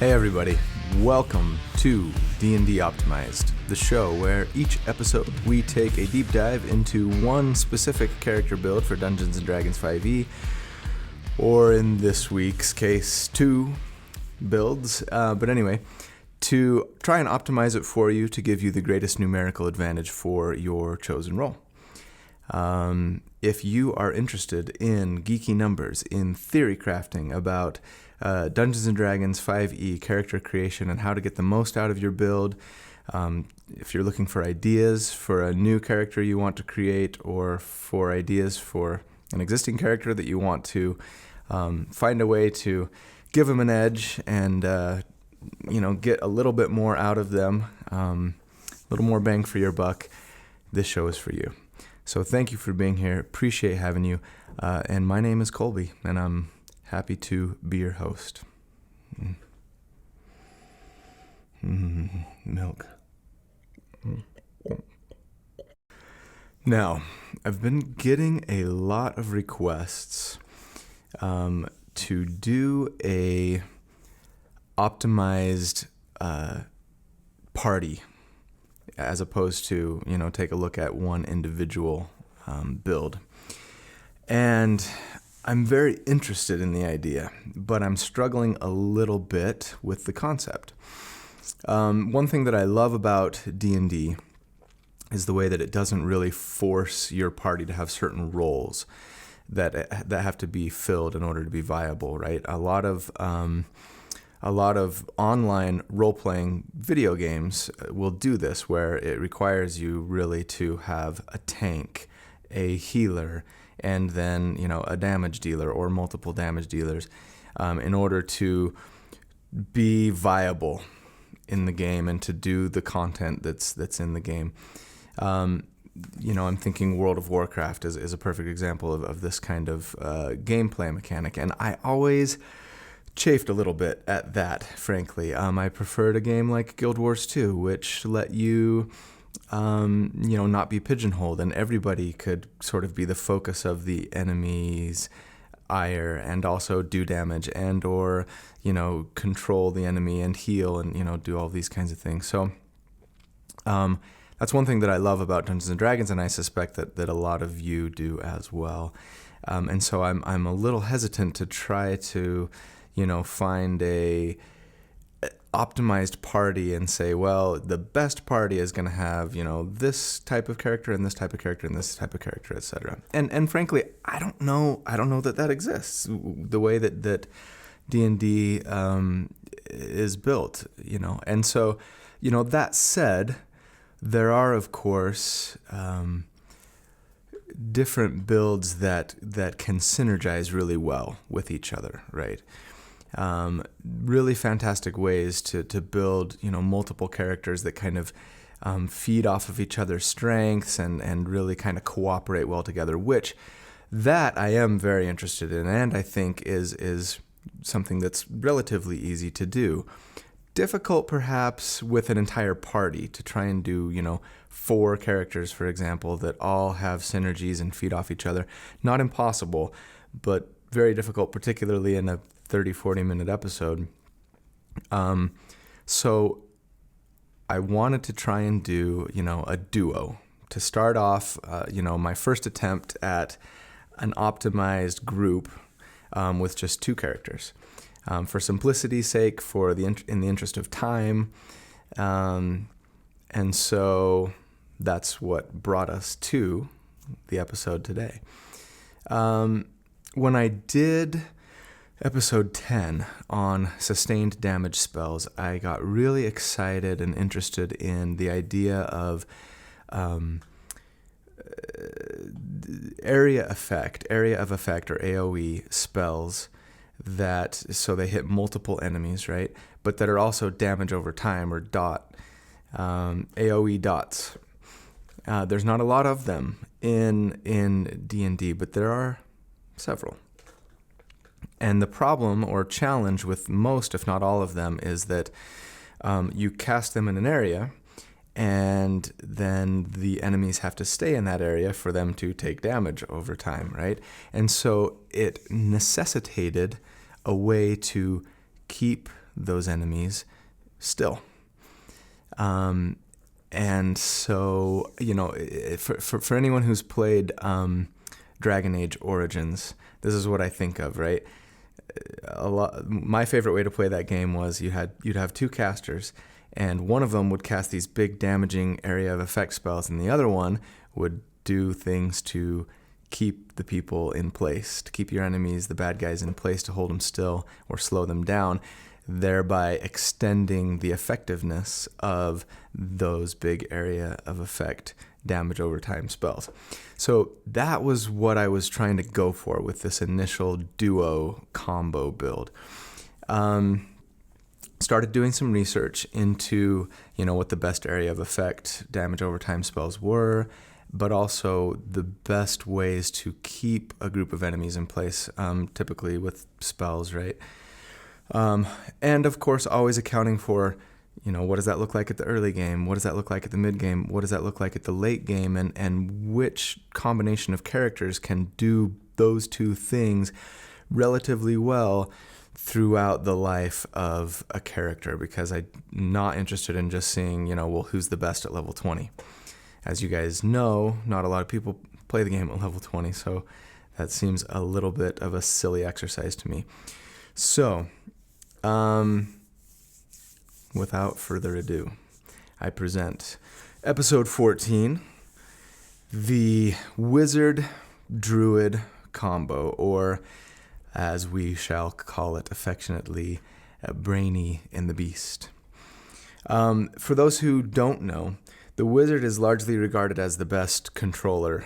Hey everybody, welcome to D&D Optimized, the show where each episode we take a deep dive into one specific character build for Dungeons & Dragons 5e, or in this week's case, 2 builds, but anyway, to try and optimize it for you to give you the greatest numerical advantage for your chosen role. If you are interested in geeky numbers, in theory crafting about Dungeons & Dragons 5e character creation and how to get the most out of your build, if you're looking for ideas for a new character you want to create or for ideas for an existing character that you want to find a way to give them an edge and get a little bit more out of them, a little more bang for your buck, this show is for you. So thank you for being here. Appreciate having you. And my name is Colby, and I'm happy to be your host. Milk. Now, I've been getting a lot of requests to do a optimized party, as opposed to, take a look at one individual build. And I'm very interested in the idea, but I'm struggling a little bit with the concept. One thing that I love about D&D is the way that it doesn't really force your party to have certain roles that have to be filled in order to be viable, right? A lot of online role-playing video games will do this, where it requires you really to have a tank, a healer, and then a damage dealer or multiple damage dealers in order to be viable in the game and to do the content that's in the game. I'm thinking World of Warcraft is a perfect example of this kind of gameplay mechanic, and I always chafed a little bit at that, frankly. I preferred a game like Guild Wars 2, which let you not be pigeonholed, and everybody could sort of be the focus of the enemy's ire and also do damage and or control the enemy and heal and do all these kinds of things. So that's one thing that I love about Dungeons & Dragons, and I suspect that a lot of you do as well. And so I'm a little hesitant to try to find a optimized party and say, well, the best party is going to have, this type of character and this type of character and this type of character, etc. And frankly, I don't know that exists the way that D&D is built, And so, that said, there are, of course, different builds that can synergize really well with each other, right? Really fantastic ways to build, multiple characters that kind of feed off of each other's strengths and really kind of cooperate well together, which that I am very interested in, and I think is something that's relatively easy to do. Difficult perhaps with an entire party to try and do, 4 characters, for example, that all have synergies and feed off each other. Not impossible, but very difficult, particularly in a 30-40 minute episode. So I wanted to try and do, a duo to start off, my first attempt at an optimized group with just 2 characters. For simplicity's sake, in the interest of time. And so that's what brought us to the episode today. When I did episode 10 on sustained damage spells, I got really excited and interested in the idea of area of effect, or AoE spells so they hit multiple enemies, right? But that are also damage over time, or AoE dots. There's not a lot of them in D&D, but there are several. And the problem or challenge with most, if not all of them, is that you cast them in an area, and then the enemies have to stay in that area for them to take damage over time, right? And so it necessitated a way to keep those enemies still. And so, for anyone who's played Dragon Age Origins, this is what I think of, right? My favorite way to play that game was you'd have two casters, and one of them would cast these big damaging area of effect spells, and the other one would do things to keep the people in place, to keep your enemies, the bad guys, in place, to hold them still or slow them down, thereby extending the effectiveness of those big area of effect damage over time spells. So that was what I was trying to go for with this initial duo combo build. Started doing some research into, what the best area of effect damage over time spells were, but also the best ways to keep a group of enemies in place, typically with spells, right? And of course, always accounting for, what does that look like at the early game? What does that look like at the mid game? What does that look like at the late game? And which combination of characters can do those two things relatively well throughout the life of a character? Because I'm not interested in just seeing, who's the best at level 20. As you guys know, not a lot of people play the game at level 20, so that seems a little bit of a silly exercise to me. So, without further ado, I present episode 14, the Wizard Druid combo, or as we shall call it affectionately, Brainy and the Beast. For those who don't know, the Wizard is largely regarded as the best controller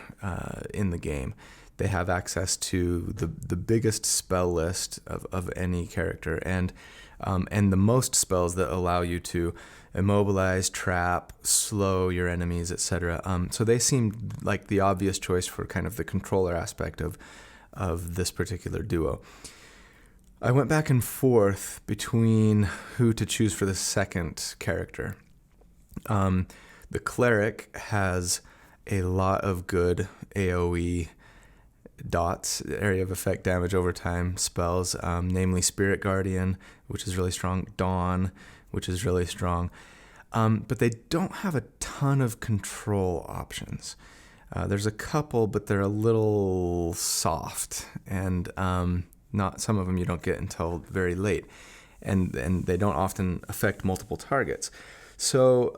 in the game. They have access to the biggest spell list of any character, and the most spells that allow you to immobilize, trap, slow your enemies, etc. So they seem like the obvious choice for kind of the controller aspect of this particular duo. I went back and forth between who to choose for the second character. The cleric has a lot of good AoE dots, area of effect damage over time spells, namely Spirit Guardian, which is really strong, Dawn, which is really strong, but they don't have a ton of control options. There's a couple, but they're a little soft, and not some of them you don't get until very late, and they don't often affect multiple targets. So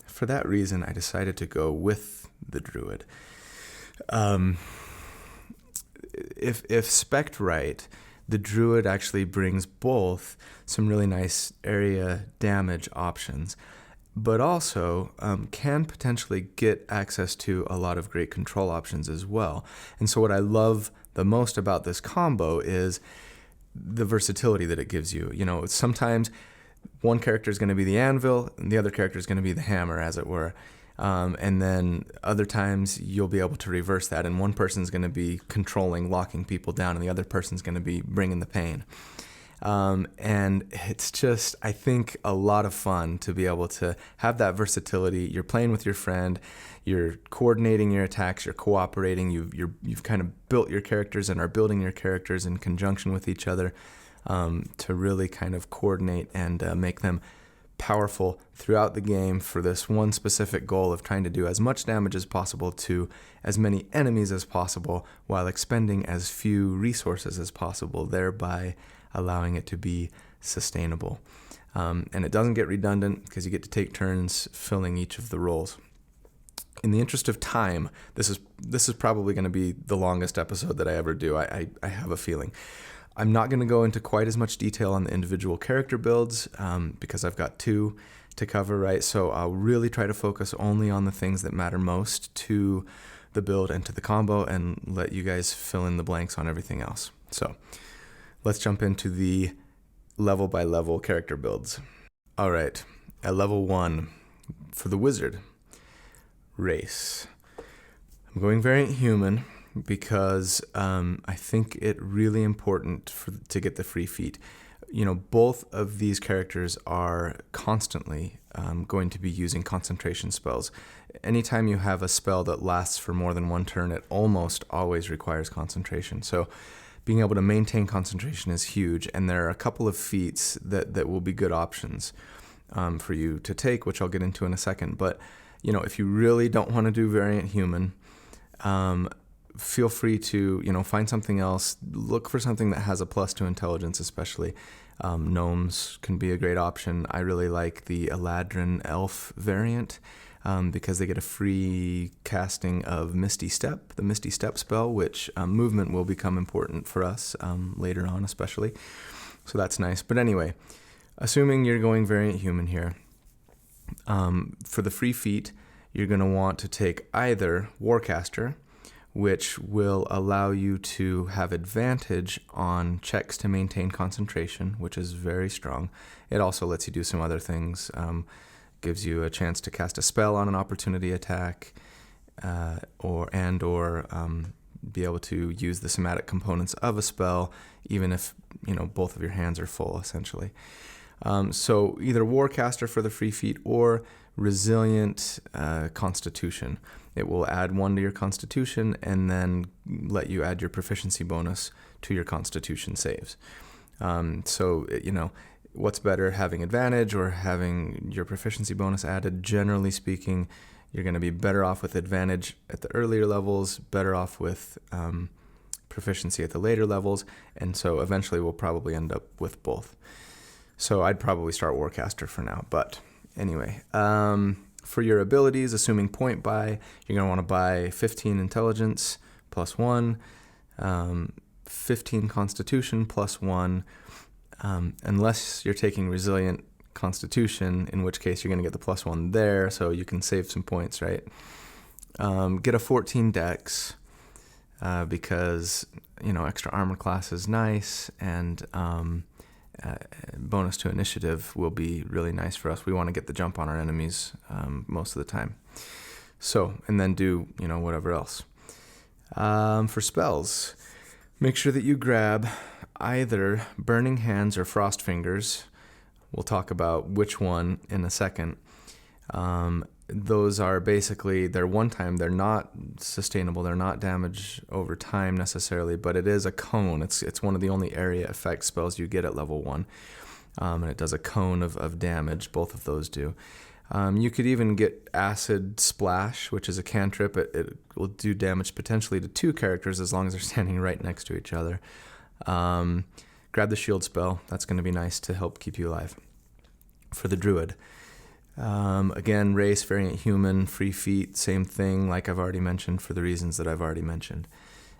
for that reason, I decided to go with the Druid. If spec'd right, the Druid actually brings both some really nice area damage options, but also can potentially get access to a lot of great control options as well. And so what I love the most about this combo is the versatility that it gives you. Sometimes one character is going to be the anvil, and the other character is going to be the hammer, as it were. And then other times you'll be able to reverse that, and one person's going to be controlling, locking people down, and the other person's going to be bringing the pain. And it's just, I think, a lot of fun to be able to have that versatility. You're playing with your friend, you're coordinating your attacks, you're cooperating, you've kind of built your characters and are building your characters in conjunction with each other to really kind of coordinate and make them powerful throughout the game for this one specific goal of trying to do as much damage as possible to as many enemies as possible while expending as few resources as possible, thereby allowing it to be sustainable. And it doesn't get redundant because you get to take turns filling each of the roles. In the interest of time, this is probably going to be the longest episode that I ever do. I have a feeling. I'm not going to go into quite as much detail on the individual character builds because I've got two to cover, right? So I'll really try to focus only on the things that matter most to the build and to the combo, and let you guys fill in the blanks on everything else. So let's jump into the level by level character builds. All right, at level 1 for the wizard, race. I'm going variant human because I think it really important to get the free feat. Both of these characters are constantly going to be using concentration spells. Anytime you have a spell that lasts for more than one turn, it almost always requires concentration. So being able to maintain concentration is huge, and there are a couple of feats that will be good options for you to take, which I'll get into in a second. But, if you really don't want to do Variant Human, feel free to, find something else. Look for something that has a plus to intelligence, especially. Gnomes can be a great option. I really like the Eladrin Elf variant because they get a free casting of Misty Step, the Misty Step spell, which movement will become important for us later on, especially. So that's nice. But anyway, assuming you're going Variant Human here, for the free feat, you're going to want to take either Warcaster, which will allow you to have advantage on checks to maintain concentration, which is very strong. It also lets you do some other things, gives you a chance to cast a spell on an opportunity attack, or be able to use the somatic components of a spell, even if both of your hands are full, essentially. So either Warcaster for the free feat or Resilient Constitution. It will add 1 to your Constitution and then let you add your proficiency bonus to your Constitution saves. What's better, having advantage or having your proficiency bonus added? Generally speaking, you're going to be better off with advantage at the earlier levels, better off with proficiency at the later levels, and so eventually we'll probably end up with both. So I'd probably start Warcaster for now, but anyway. For your abilities, assuming point buy, you're going to want to buy 15 intelligence plus 1, 15 constitution plus 1, unless you're taking resilient constitution, in which case you're going to get the plus 1 there, so you can save some points, right? Get a 14 dex, because, extra armor class is nice, and bonus to initiative will be really nice for us. We want to get the jump on our enemies most of the time. So, and then do, whatever else. For spells, make sure that you grab either Burning Hands or Frost Fingers. We'll talk about which one in a second. Those are basically, they're one time, they're not sustainable, they're not damage over time necessarily, but it is a cone. It's one of the only area effect spells you get at level 1. And it does a cone of damage, both of those do. You could even get Acid Splash, which is a cantrip. It will do damage potentially to 2 characters as long as they're standing right next to each other. Grab the Shield spell, that's going to be nice to help keep you alive. For the Druid, again, race, Variant Human, free feat, same thing like I've already mentioned for the reasons that I've already mentioned.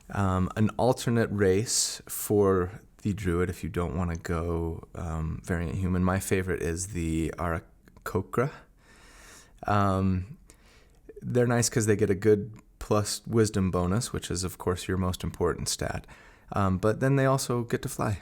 An alternate race for the Druid, if you don't want to go Variant Human, my favorite is the Aarakocra. They're nice because they get a good plus wisdom bonus, which is, of course, your most important stat. But then they also get to fly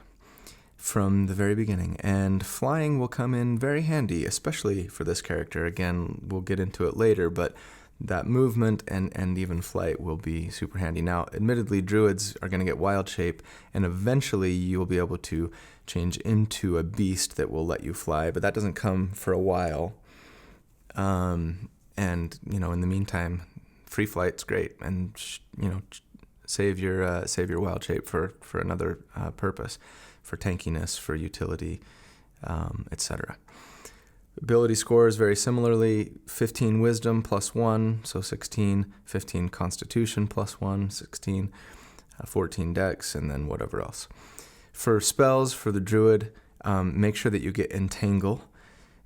from the very beginning, and flying will come in very handy, especially for this character. Again, we'll get into it later, but that movement and even flight will be super handy. Now, admittedly, druids are going to get wild shape, and eventually you'll be able to change into a beast that will let you fly, but that doesn't come for a while. And, in the meantime, free flight's great, and, save your wild shape for another purpose, for tankiness, for utility, etc. Ability scores very similarly, 15 wisdom plus 1, so 16, 15 constitution plus 1, 16, 14 dex, and then whatever else. For spells, for the druid, make sure that you get Entangle.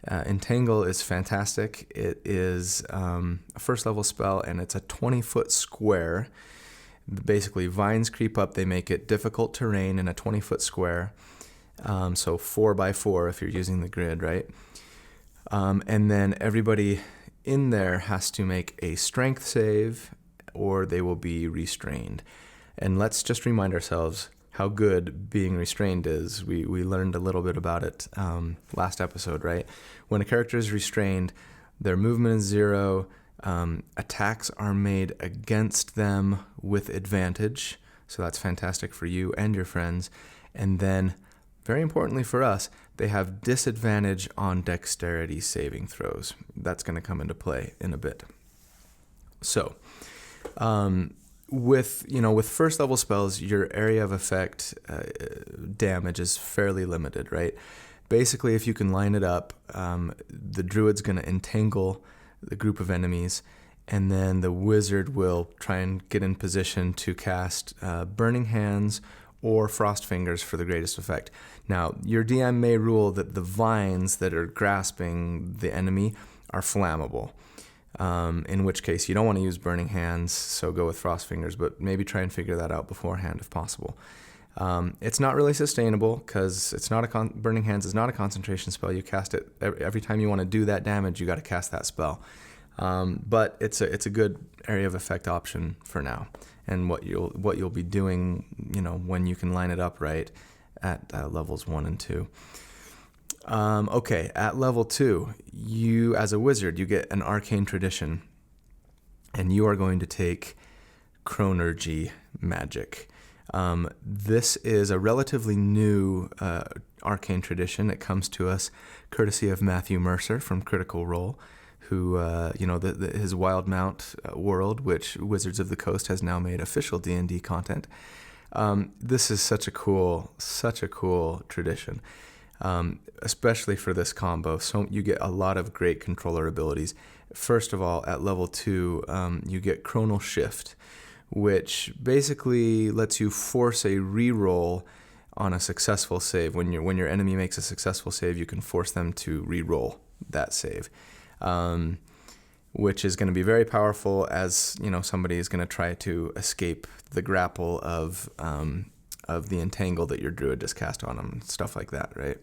Entangle is fantastic. It is a first level spell, and it's a 20-foot square. Basically, vines creep up. They make it difficult terrain in a 20-foot square. So 4x4 if you're using the grid, right? And then everybody in there has to make a strength save, or they will be restrained. And let's just remind ourselves how good being restrained is. We learned a little bit about it last episode, right? When a character is restrained, their movement is 0. Attacks are made against them with advantage, so that's fantastic for you and your friends. And then, very importantly for us, they have disadvantage on dexterity saving throws. That's going to come into play in a bit. So, with first level spells, your area of effect damage is fairly limited, right? Basically, if you can line it up, the druid's going to entangle the group of enemies, and then the wizard will try and get in position to cast Burning Hands or Frost Fingers for the greatest effect. Now, your DM may rule that the vines that are grasping the enemy are flammable, in which case you don't want to use Burning Hands, so go with Frost Fingers, but maybe try and figure that out beforehand if possible. It's not really sustainable because it's not Burning Hands is not a concentration spell. You cast it every time you want to do that damage. You got to cast that spell, but it's a good area of effect option for now. And what you'll be doing, when you can line it up right at levels 1 and 2. Okay, at level 2, you as a wizard you get an arcane tradition, and you are going to take Chronurgy magic. This is a relatively new arcane tradition. It comes to us courtesy of Matthew Mercer from Critical Role, who, his Wild Mount world, which Wizards of the Coast has now made official D&D content. This is such a cool tradition, especially for this combo. So you get a lot of great controller abilities. First of all, at level 2, you get Chronal Shift, which basically lets you force a reroll on a successful save. When your enemy makes a successful save, you can force them to reroll that save, which is going to be very powerful as somebody is going to try to escape the grapple of the entangle that your druid just cast on them, stuff like that, right?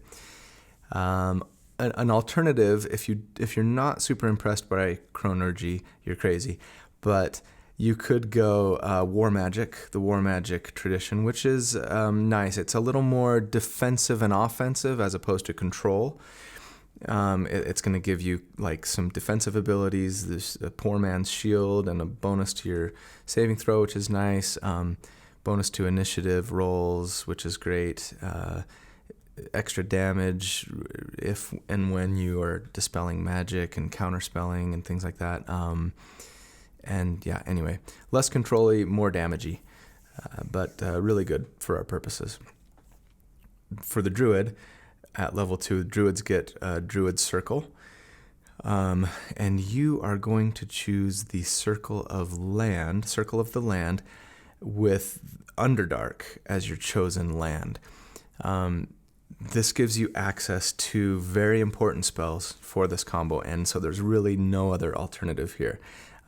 An alternative, if you're not super impressed by Chronurgy, you're crazy, but you could go War Magic, the War Magic tradition, which is nice. It's a little more defensive and offensive as opposed to control. It's going to give you some defensive abilities. There's a Poor Man's Shield and a bonus to your saving throw, which is nice. Bonus to initiative rolls, which is great. Extra damage if and when you are dispelling magic and counterspelling and things like that. Anyway, less control-y, more damagey, but really good for our purposes. For the Druid, at level 2, Druids get Druid Circle, and you are going to choose the Circle of the Land, with Underdark as your chosen land. This gives you access to very important spells for this combo, and so there's really no other alternative here.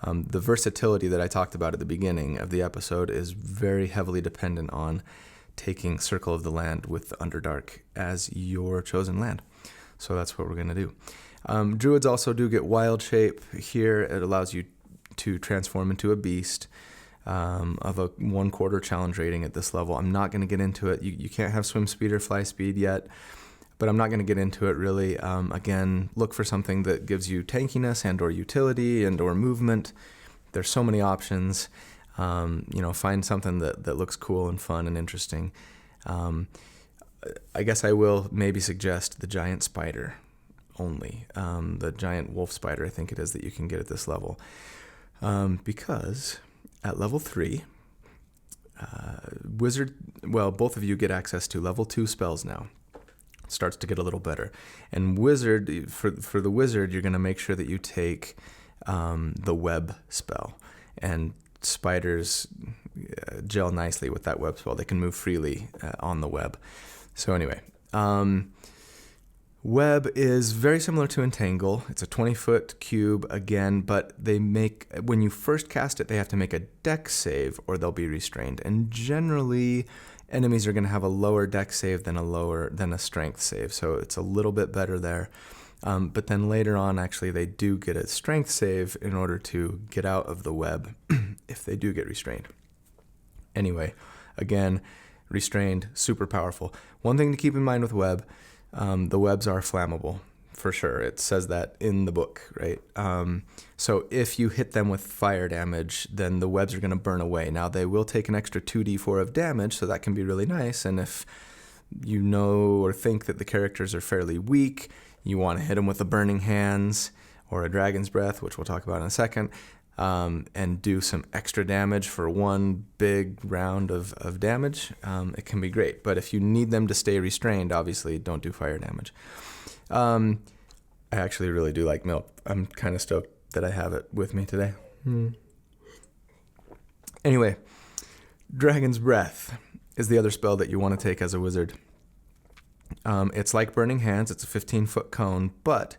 The versatility that I talked about at the beginning of the episode is very heavily dependent on taking Circle of the Land with Underdark as your chosen land. So that's what we're going to do. Druids also do get Wild Shape here. It allows you to transform into a beast of a 1/4 challenge rating at this level. I'm not going to get into it. You can't have swim speed or fly speed yet, but I'm not going to get into it really. Again, look for something that gives you tankiness and or utility and or movement. There's so many options. Find something that looks cool and fun and interesting. I guess I will maybe suggest the giant spider only. The giant wolf spider, I think it is, that you can get at this level. Because at level 3, both of you get access to level 2 spells now. Starts to get a little better. And wizard, for the wizard, you're going to make sure that you take the web spell. And spiders gel nicely with that web spell. They can move freely on the web. So anyway, web is very similar to Entangle. It's a 20-foot cube again, but when you first cast it, they have to make a dex save or they'll be restrained. And generally, enemies are going to have a lower dex save than a strength save, so it's a little bit better there. But then later on, actually, they do get a strength save in order to get out of the web if they do get restrained. Anyway, again, restrained, super powerful. One thing to keep in mind with web, the webs are flammable, for sure. It says that in the book, right? So if you hit them with fire damage, then the webs are going to burn away. Now, they will take an extra 2d4 of damage, so that can be really nice. And if you know or think that the characters are fairly weak, you want to hit them with a Burning Hands or a Dragon's Breath, which we'll talk about in a second. and do some extra damage for one big round of damage, it can be great. But if you need them to stay restrained, obviously don't do fire damage. I actually really do like milk. I'm kind of stoked that I have it with me today. Anyway, Dragon's Breath is the other spell that you want to take as a wizard. It's like Burning Hands. It's a 15-foot cone, but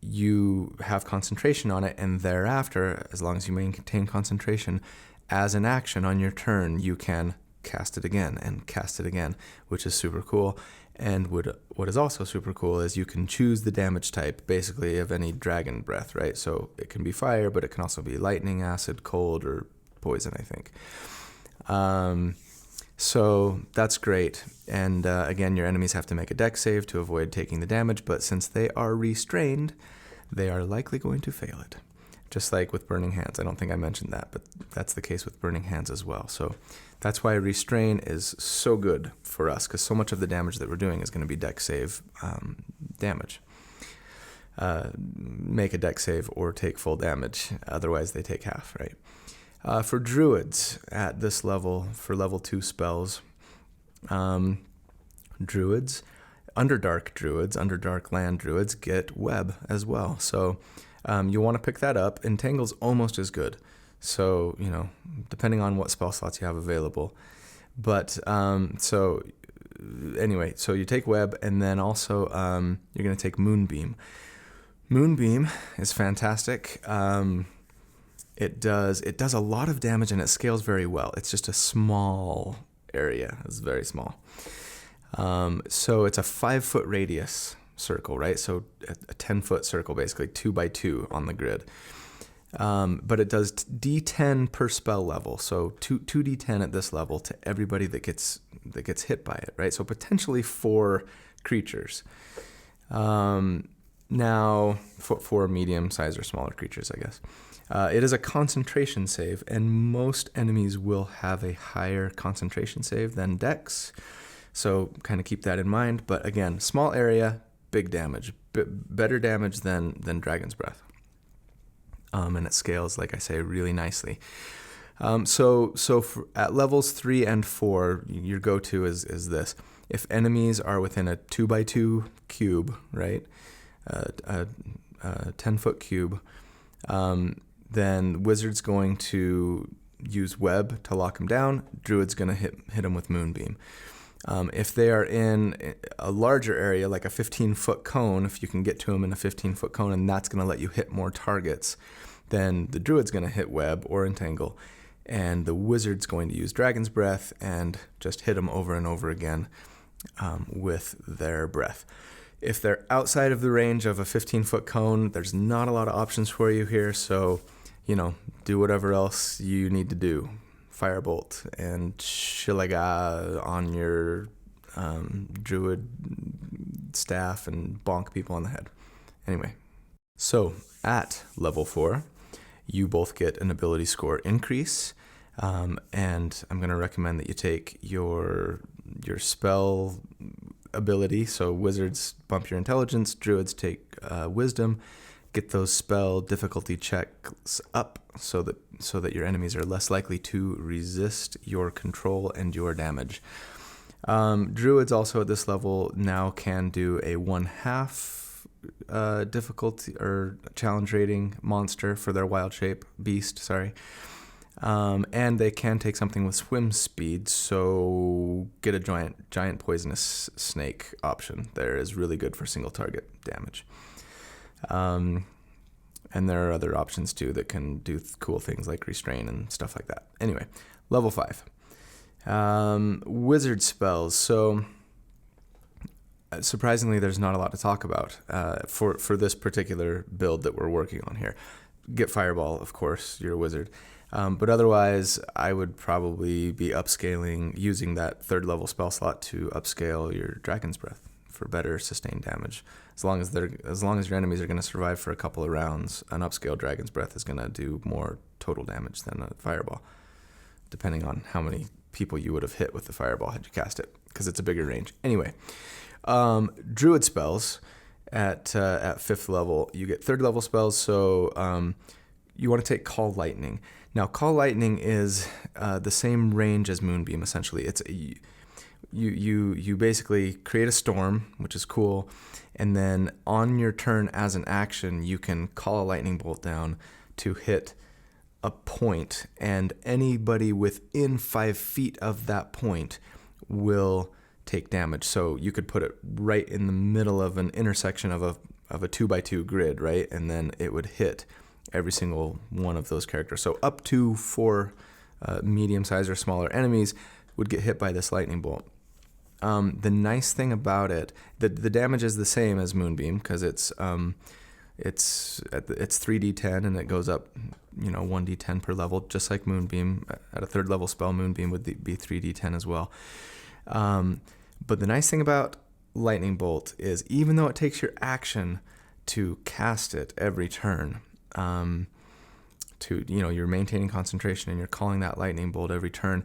you have concentration on it, and thereafter, as long as you maintain concentration, as an action on your turn, you can cast it again and cast it again, which is super cool. And what is also super cool is you can choose the damage type, basically, of any dragon breath, right? So it can be fire, but it can also be lightning, acid, cold, or poison, I think. So that's great. And again, your enemies have to make a dex save to avoid taking the damage, but since they are restrained, they are likely going to fail it. Just like with Burning Hands. I don't think I mentioned that, but that's the case with Burning Hands as well. So that's why Restrain is so good for us, because so much of the damage that we're doing is going to be dex save damage. Make a dex save or take full damage. Otherwise, they take half, right? For druids at this level, for level 2 spells, druids, Underdark land druids get web as well. So you want to pick that up. Entangle's almost as good. So, depending on what spell slots you have available. But so anyway, so you take web, and then also you're going to take Moonbeam. Moonbeam is fantastic. It does a lot of damage, and it scales very well. It's just a small area. It's very small. So it's a 5-foot radius circle, right? So a 10-foot circle, basically 2 by 2 on the grid. But it does D10 per spell level. So 2D10 at this level to everybody that gets hit by it, right? So potentially 4 creatures. Now, for medium-sized or smaller creatures, I guess. It is a concentration save, and most enemies will have a higher concentration save than Dex. So kind of keep that in mind. But again, small area, big damage. Better damage than Dragon's Breath. And it scales, like I say, really nicely. So at levels 3 and 4, your go-to is this. If enemies are within a 2 by 2 cube, right? A 10-foot cube, then Wizard's going to use Web to lock them down. Druid's going to hit them with Moonbeam. If they are in a larger area, like a 15-foot cone, if you can get to them in a 15-foot cone, and that's going to let you hit more targets, then the Druid's going to hit Web or Entangle, and the Wizard's going to use Dragon's Breath and just hit them over and over again with their breath. If they're outside of the range of a 15-foot cone, there's not a lot of options for you here, so, do whatever else you need to do. Firebolt and Shilaga on your druid staff and bonk people on the head. Anyway, so at level 4, you both get an ability score increase, and I'm going to recommend that you take your spell ability. So wizards bump your intelligence, druids take wisdom. Get those spell difficulty checks up so that your enemies are less likely to resist your control and your damage. Druids also at this level now can do a 1/2 difficulty or challenge rating monster for their wild shape beast. And they can take something with swim speed, so get a giant poisonous snake option. There is really good for single target damage. And there are other options too that can do cool things like restrain and stuff like that. Anyway, level 5. Wizard spells. So surprisingly, there's not a lot to talk about for this particular build that we're working on here. Get Fireball, of course, you're a wizard. But otherwise, I would probably be upscaling, using that 3rd level spell slot to upscale your Dragon's Breath for better sustained damage. As long as your enemies are going to survive for a couple of rounds, an upscaled Dragon's Breath is going to do more total damage than a Fireball, depending on how many people you would have hit with the Fireball had you cast it, because it's a bigger range. Anyway, Druid spells at 5th level, you get 3rd level spells, so you want to take Call Lightning. Now, Call Lightning is the same range as Moonbeam, essentially. It's you basically create a storm, which is cool, and then on your turn as an action, you can call a lightning bolt down to hit a point, and anybody within 5 feet of that point will take damage. So you could put it right in the middle of an intersection of a 2x2 grid, right? And then it would hit every single one of those characters. So up to 4 medium-sized or smaller enemies would get hit by this lightning bolt. The nice thing about it, the damage is the same as Moonbeam because it's 3d10 and it goes up, 1d10 per level, just like Moonbeam. At a 3rd level spell, Moonbeam would be 3d10 as well. But the nice thing about Lightning Bolt is even though it takes your action to cast it every turn, you're maintaining concentration and you're calling that Lightning Bolt every turn,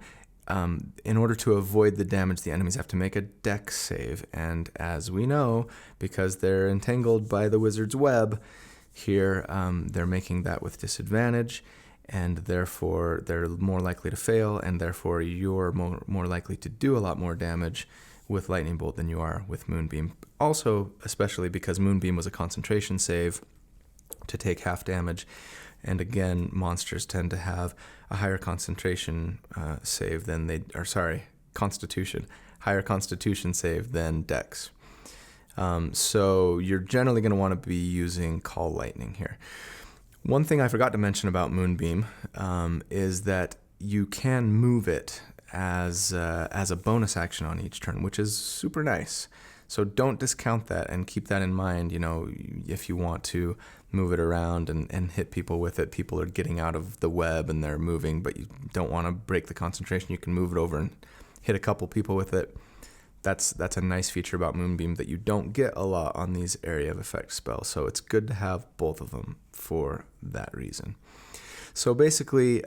in order to avoid the damage, the enemies have to make a dex save. And as we know, because they're entangled by the wizard's web, here they're making that with disadvantage, and therefore they're more likely to fail, and therefore you're more likely to do a lot more damage with Lightning Bolt than you are with Moonbeam. Also, especially because Moonbeam was a concentration save to take half damage. And again, monsters tend to have a higher concentration save than constitution. Higher constitution save than dex. So you're generally going to want to be using Call Lightning here. One thing I forgot to mention about Moonbeam is that you can move it as a bonus action on each turn, which is super nice. So don't discount that and keep that in mind. If you want to move it around and hit people with it, people are getting out of the web and they're moving, but you don't want to break the concentration. You can move it over and hit a couple people with it. That's a nice feature about Moonbeam that you don't get a lot on these area of effect spells. So it's good to have both of them for that reason. So basically,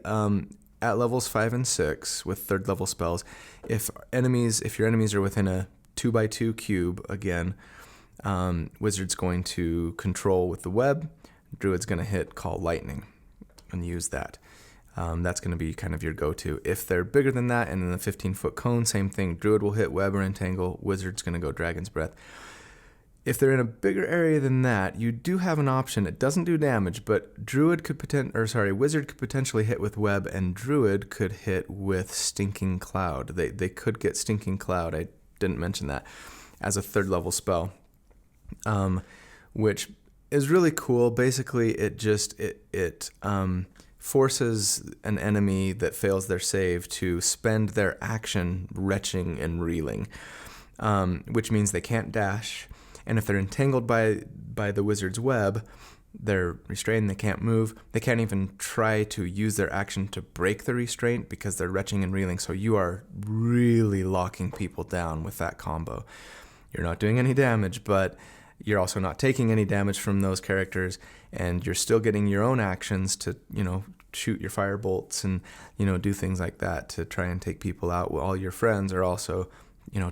at levels 5 and 6 with 3rd level spells, if your enemies are within a 2x2 cube, again, Wizard's going to control with the web. Druid's going to hit Call Lightning and use that. That's going to be kind of your go-to. If they're bigger than that and in the 15-foot cone, same thing. Druid will hit web or entangle. Wizard's going to go Dragon's Breath. If they're in a bigger area than that, you do have an option. It doesn't do damage, but Wizard could potentially hit with web, and Druid could hit with Stinking Cloud. They could get Stinking Cloud. I didn't mention that as a 3rd level spell, which is really cool. Basically, it forces an enemy that fails their save to spend their action retching and reeling, which means they can't dash. And if they're entangled by the wizard's web, they're restrained, they can't move. They can't even try to use their action to break the restraint because they're retching and reeling. So you are really locking people down with that combo. You're not doing any damage, but you're also not taking any damage from those characters, and you're still getting your own actions to, shoot your fire bolts and, do things like that to try and take people out while your friends are also,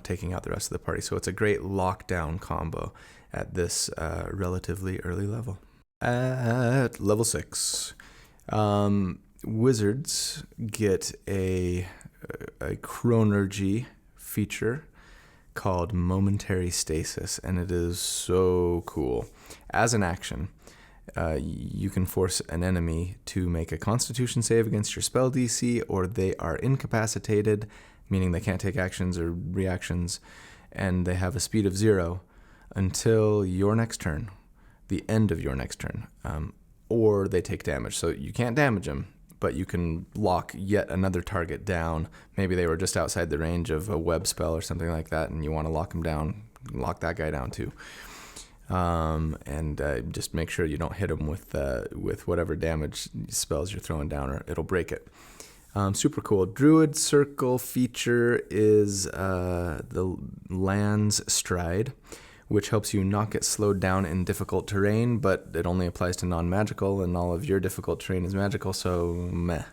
taking out the rest of the party. So it's a great lockdown combo at this relatively early level. At level 6, wizards get a Chronurgy feature called Momentary Stasis, and it is so cool. As an action, you can force an enemy to make a Constitution save against your spell DC, or they are incapacitated, meaning they can't take actions or reactions, and they have a speed of 0 until your next turn, the end of your next turn, or they take damage. So you can't damage them, but you can lock yet another target down. Maybe they were just outside the range of a web spell or something like that, and you want to lock them down, lock that guy down too. And just make sure you don't hit them with whatever damage spells you're throwing down, or it'll break it. Super cool. Druid Circle feature is the Land's Stride, which helps you not get slowed down in difficult terrain, but it only applies to non-magical, and all of your difficult terrain is magical, so meh.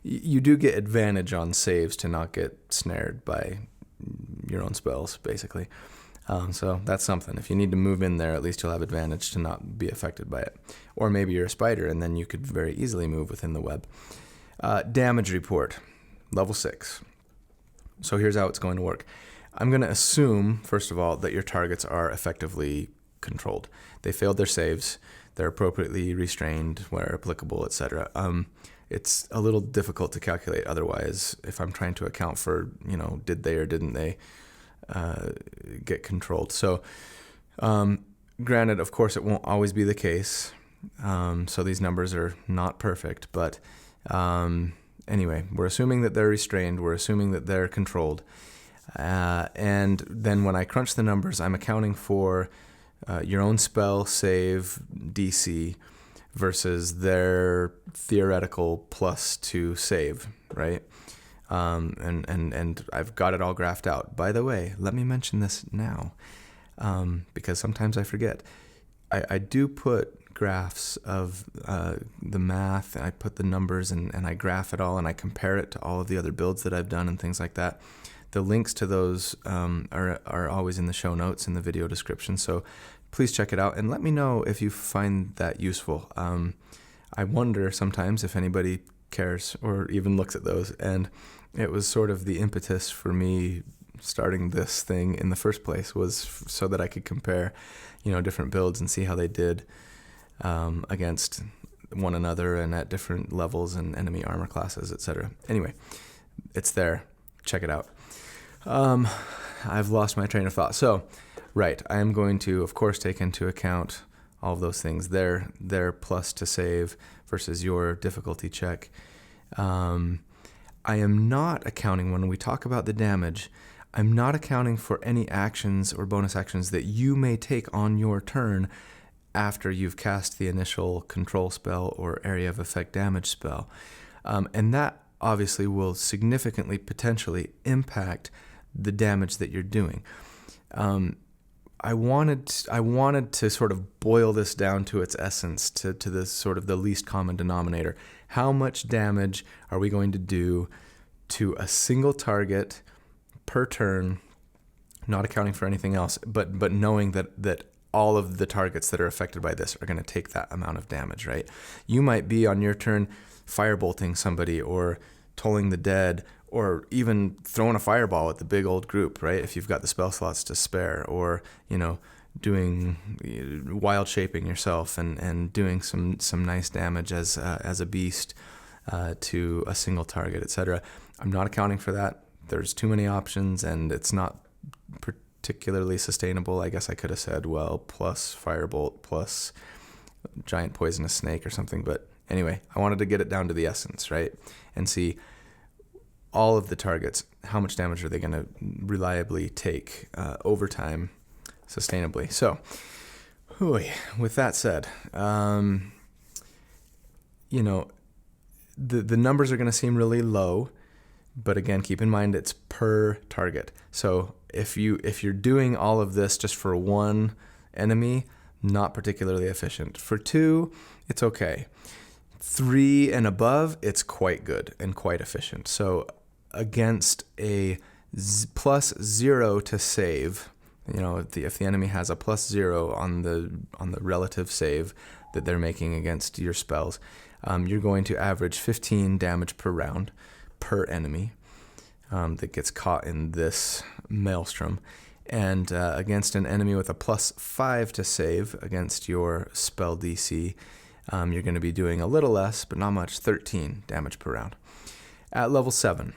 You do get advantage on saves to not get snared by your own spells, basically. So that's something. If you need to move in there, at least you'll have advantage to not be affected by it. Or maybe you're a spider, and then you could very easily move within the web. Damage report, level 6. So here's how it's going to work. I'm going to assume, first of all, that your targets are effectively controlled. They failed their saves. They're appropriately restrained where applicable, etc. It's a little difficult to calculate otherwise if I'm trying to account for, did they or didn't they get controlled. So granted, of course, it won't always be the case. So these numbers are not perfect. But anyway, we're assuming that they're restrained. We're assuming that they're controlled. And then when I crunch the numbers, I'm accounting for your own spell save DC versus their theoretical +2 save, right? And I've got it all graphed out. By the way, let me mention this now, because sometimes I forget. I do put graphs of the math, and I put the numbers, and I graph it all, and I compare it to all of the other builds that I've done and things like that. The links to those are always in the show notes in the video description, so please check it out and let me know if you find that useful. I wonder sometimes if anybody cares or even looks at those, and it was sort of the impetus for me starting this thing in the first place, was so that I could compare, different builds and see how they did against one another and at different levels and enemy armor classes, etc. Anyway, it's there. Check it out. I've lost my train of thought. So, right, I am going to, of course, take into account all of those things. Their plus to save versus your difficulty check. I am not accounting, when we talk about the damage, I'm not accounting for any actions or bonus actions that you may take on your turn after you've cast the initial control spell or area of effect damage spell. And that obviously will significantly, potentially impact the damage that you're doing. I wanted to sort of boil this down to its essence, to this sort of the least common denominator. How much damage are we going to do to a single target per turn, not accounting for anything else, but knowing that all of the targets that are affected by this are going to take that amount of damage, right? You might be on your turn firebolting somebody or tolling the dead, or even throwing a fireball at the big old group, right? If you've got the spell slots to spare, or, doing wild shaping yourself and doing some nice damage as a beast to a single target, etc. I'm not accounting for that. There's too many options, and it's not particularly sustainable. I guess I could have said, well, plus firebolt, plus giant poisonous snake or something. But anyway, I wanted to get it down to the essence, right? And see all of the targets, how much damage are they going to reliably take over time, sustainably. So, with that said, the numbers are going to seem really low, but again, keep in mind it's per target. So if you're doing all of this just for one enemy, not particularly efficient. For 2, it's okay. 3 and above, it's quite good and quite efficient. So against a +0 to save, if the enemy has a +0 on the relative save that they're making against your spells, you're going to average 15 damage per round per enemy that gets caught in this maelstrom. And against an enemy with a +5 to save against your spell DC, you're going to be doing a little less, but not much, 13 damage per round. At level 7,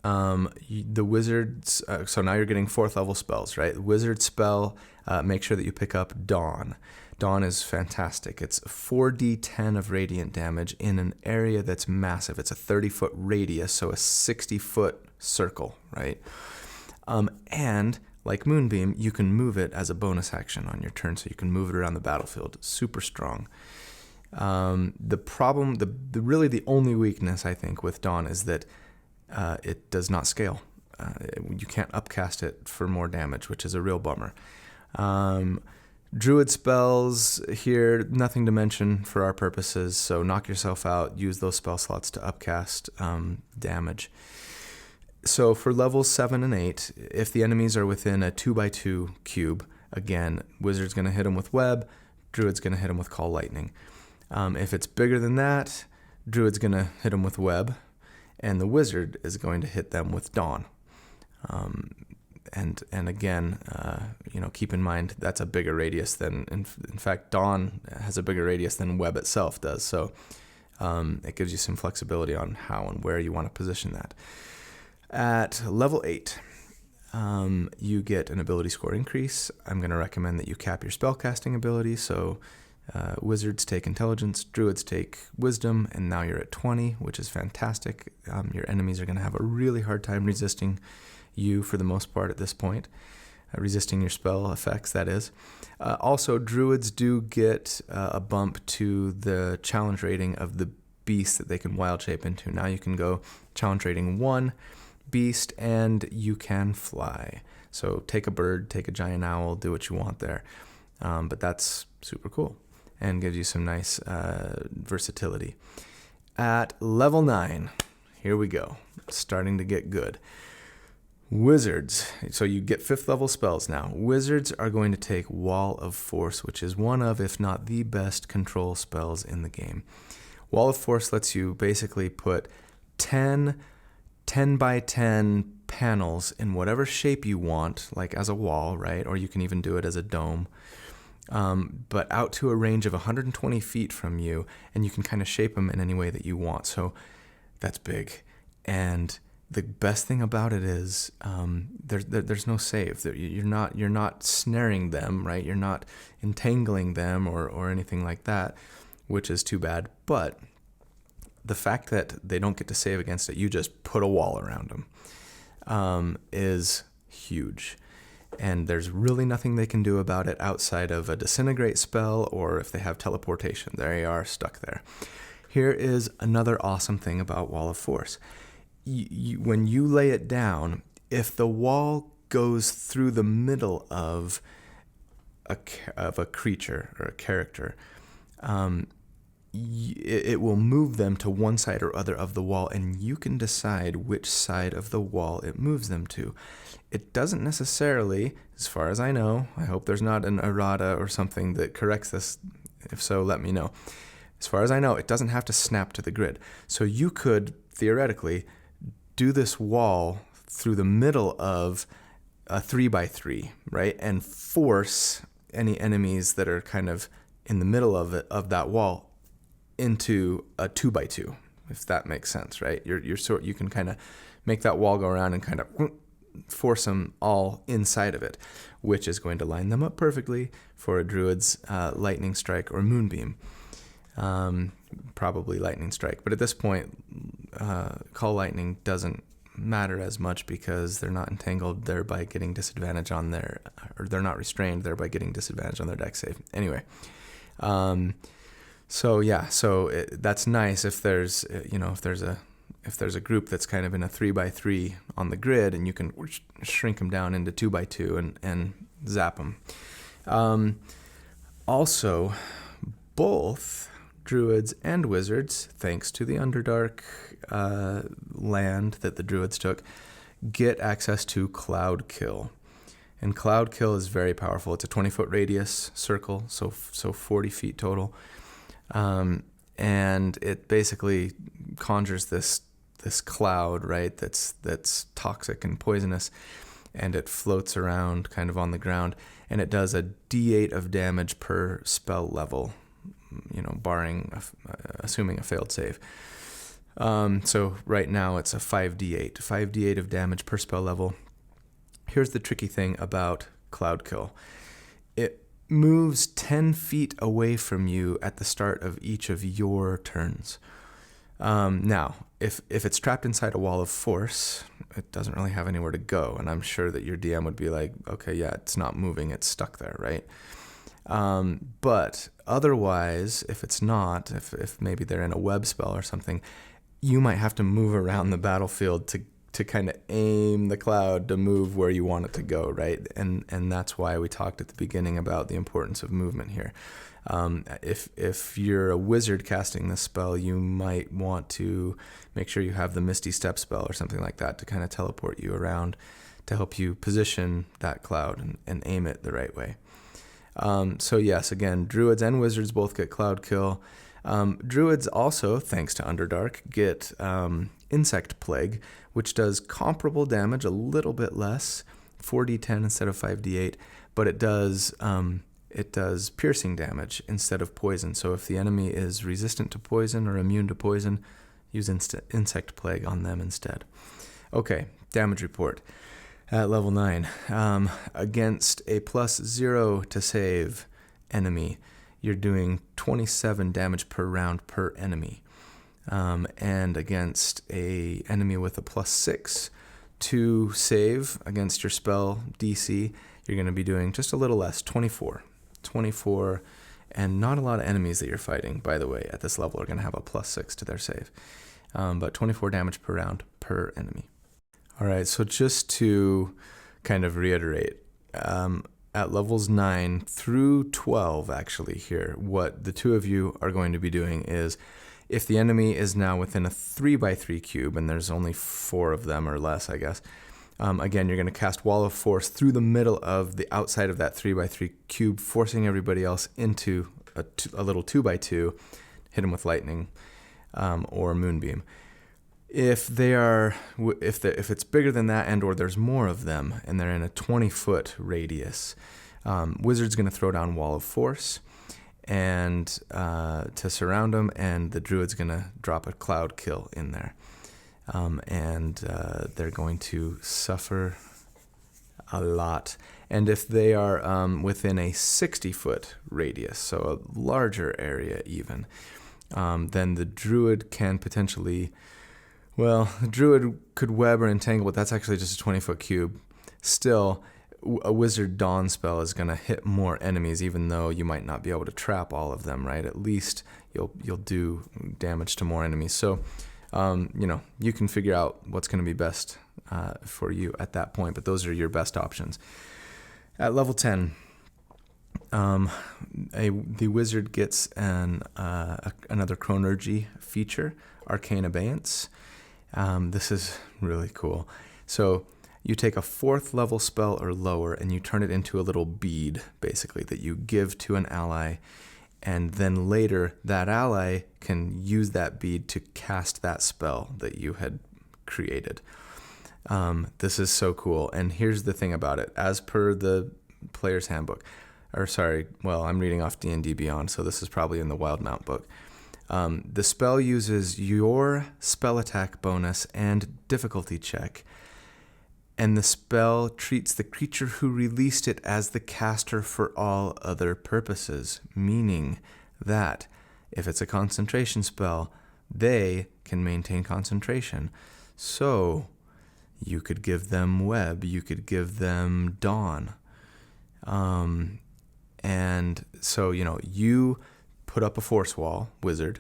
the wizards, so now you're getting 4th level spells, right? Wizard spell, make sure that you pick up Dawn. Dawn is fantastic. It's 4d10 of radiant damage in an area that's massive. It's a 30-foot radius, so a 60-foot circle, right? And like Moonbeam, you can move it as a bonus action on your turn, so you can move it around the battlefield. Super strong. The problem, really the only weakness, I think, with Dawn is that it does not scale. You can't upcast it for more damage, which is a real bummer. Druid spells here, nothing to mention for our purposes, so knock yourself out, use those spell slots to upcast damage. So for levels 7 and 8, if the enemies are within a 2x2 cube, again, Wizard's going to hit them with Web, Druid's going to hit them with Call Lightning. If it's bigger than that, Druid's going to hit them with Web, and the Wizard is going to hit them with Dawn. And again, keep in mind that's a bigger radius than, in fact, Dawn has a bigger radius than Web itself does. So it gives you some flexibility on how and where you want to position that. At level 8, you get an ability score increase. I'm going to recommend that you cap your spellcasting ability. So Wizards take Intelligence, Druids take Wisdom, and now you're at 20, which is fantastic. Your enemies are going to have a really hard time resisting you for the most part at this point. Resisting your spell effects, that is. Also, Druids do get a bump to the challenge rating of the beast that they can wild shape into. Now you can go challenge rating 1 beast, and you can fly. So take a bird, take a giant owl, do what you want there. But that's super cool and gives you some nice versatility. At level 9, here we go. Starting to get good. Wizards, so you get 5th level spells now. Wizards are going to take Wall of Force, which is one of, if not the best control spells in the game. Wall of Force lets you basically put 10 by 10 panels in whatever shape you want, like as a wall, right? Or you can even do it as a dome, but out to a range of 120 feet from you, and you can kind of shape them in any way that you want. So that's big. And the best thing about it is there's no save. You're not snaring them, right? You're not entangling them or anything like that, which is too bad. But the fact that they don't get to save against it, you just put a wall around them, is huge. And there's really nothing they can do about it outside of a disintegrate spell, or if they have teleportation. There you are, stuck there. Here is another awesome thing about Wall of Force. When you lay it down, if the wall goes through the middle of a creature or a character, it will move them to one side or other of the wall, and you can decide which side of the wall it moves them to. It doesn't necessarily, as far as I know, I hope there's not an errata or something that corrects this. If so, let me know. As far as I know, it doesn't have to snap to the grid. So you could, theoretically, do this wall through the middle of a 3x3, right? And force any enemies that are kind of in the middle of that wall into a 2x2, if that makes sense, right? You can kind of make that wall go around and kind of force them all inside of it, which is going to line them up perfectly for a Druid's lightning strike or moonbeam. Probably lightning strike, but at this point, Call Lightning doesn't matter as much because they're not entangled, thereby getting disadvantage on their, or they're not restrained, thereby getting disadvantage on their dex save. Anyway, that's nice if there's if there's a group that's kind of in a 3x3 on the grid, and you can shrink them down into 2x2 and zap them. Also, both Druids and Wizards, thanks to the Underdark land that the Druids took, get access to Cloud Kill. And Cloud Kill is very powerful. It's a 20-foot radius circle, so 40 feet total. And it basically conjures this cloud, right, that's toxic and poisonous, and it floats around kind of on the ground, and it does a d8 of damage per spell level, assuming a failed save. So right now it's a 5d8 of damage per spell level. Here's the tricky thing about Cloud Kill. It moves 10 feet away from you at the start of each of your turns. Now, if it's trapped inside a Wall of Force, it doesn't really have anywhere to go, and I'm sure that your DM would be like, okay, yeah, it's not moving, it's stuck there, right? But otherwise, if it's not, if maybe they're in a web spell or something, you might have to move around the battlefield to kind of aim the cloud to move where you want it to go, right? And that's why we talked at the beginning about the importance of movement here. If you're a wizard casting this spell, you might want to make sure you have the Misty Step spell or something like that to kind of teleport you around to help you position that cloud and aim it the right way. So yes, again, druids and wizards both get cloud kill. Druids also, thanks to Underdark, get insect plague, which does comparable damage, a little bit less, 4d10 instead of 5d8, but it does piercing damage instead of poison. So if the enemy is resistant to poison or immune to poison, use insect plague on them instead. Okay, damage report. At level 9, against a +0 to save enemy, you're doing 27 damage per round per enemy. And against a enemy with a +6 to save against your spell DC, you're going to be doing just a little less, 24. 24, and not a lot of enemies that you're fighting, by the way, at this level are going to have a +6 to their save. But 24 damage per round per enemy. All right, so just to kind of reiterate, at levels 9 through 12, actually, here, what the two of you are going to be doing is, if the enemy is now within a 3x3 cube, and there's only 4 of them or less, I guess, again, you're going to cast Wall of Force through the middle of the outside of that 3x3 cube, forcing everybody else into a little 2x2, hit them with lightning or moonbeam. If it's bigger than that and or there's more of them and they're in a 20-foot radius, Wizard's going to throw down Wall of Force and to surround them, and the Druid's going to drop a cloud kill in there. And they're going to suffer a lot. And if they are within a 60-foot radius, so a larger area even, then the Druid can potentially... Well, the Druid could web or entangle, but that's actually just a 20-foot cube. Still, a Wizard Dawn spell is going to hit more enemies, even though you might not be able to trap all of them, right? At least you'll do damage to more enemies. So, you can figure out what's going to be best for you at that point, but those are your best options. At level 10, the Wizard gets another Chronurgy feature, Arcane Abeyance. This is really cool. So you take a 4th level spell or lower and you turn it into a little bead, basically, that you give to an ally, and then later that ally can use that bead to cast that spell that you had created. This is so cool. And here's the thing about it. As per the player's handbook, I'm reading off D&D Beyond, so this is probably in the Wildmount book. The spell uses your spell attack bonus and difficulty check, and the spell treats the creature who released it as the caster for all other purposes, meaning that if it's a concentration spell, they can maintain concentration. So you could give them web, you could give them dawn. And so, you put up a force wall, Wizard.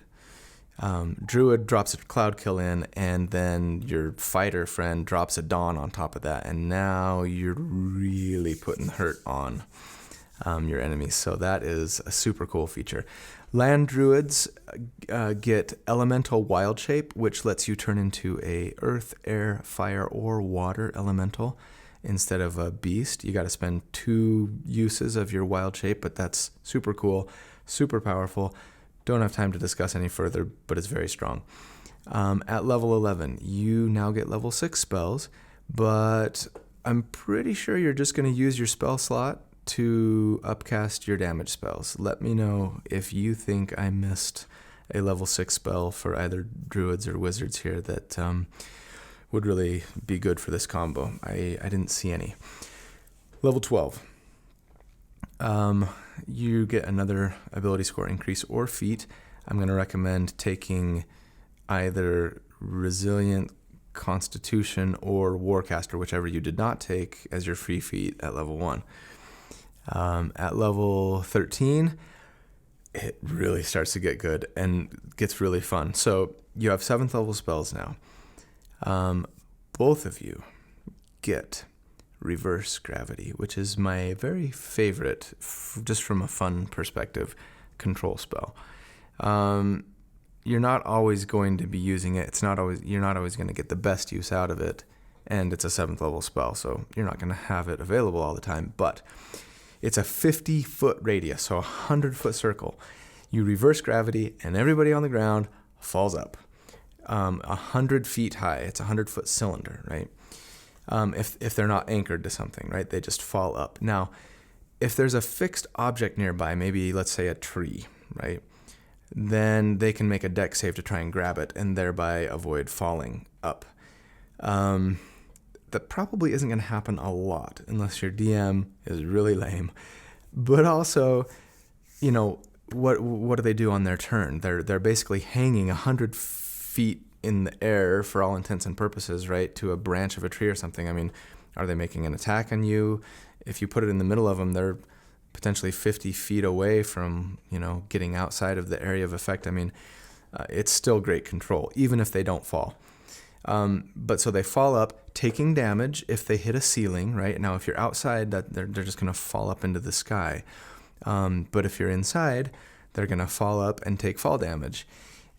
Druid drops a cloud kill in, and then your fighter friend drops a dawn on top of that, and now you're really putting hurt on your enemies. So that is a super cool feature. Land Druids get Elemental Wild Shape, which lets you turn into a earth, air, fire, or water elemental instead of a beast. You got to spend 2 uses of your wild shape, but that's super cool, super powerful. Don't have time to discuss any further, but it's very strong. At level 11, you now get level 6 spells, but I'm pretty sure you're just going to use your spell slot to upcast your damage spells. Let me know if you think I missed a level 6 spell for either Druids or Wizards here that would really be good for this combo. I didn't see any. Level 12. You get another ability score increase or feat. I'm going to recommend taking either Resilient, Constitution, or Warcaster, whichever you did not take as your free feat at level 1. At level 13, it really starts to get good and gets really fun. So you have 7th level spells now. Both of you get Reverse Gravity, which is my very favorite, just from a fun perspective, control spell. You're not always going to be using it. You're not always going to get the best use out of it, and it's a 7th level spell, so you're not going to have it available all the time. But it's a 50-foot radius, so a 100-foot circle. You reverse gravity, and everybody on the ground falls up. 100 feet high. It's a 100-foot cylinder, right? If they're not anchored to something, right? They just fall up. Now, if there's a fixed object nearby, maybe let's say a tree, right? Then they can make a dex save to try and grab it and thereby avoid falling up. That probably isn't going to happen a lot unless your DM is really lame. But also, you know, what do they do on their turn? They're basically hanging 100 feet in the air for all intents and purposes, right, to a branch of a tree or something. I mean, are they making an attack on you? If you put it in the middle of them, they're potentially 50 feet away from, you know, getting outside of the area of effect. I mean, it's still great control, even if they don't fall. But so they fall up, taking damage if they hit a ceiling, right? Now, if you're outside, that they're just going to fall up into the sky. But if you're inside, they're going to fall up and take fall damage.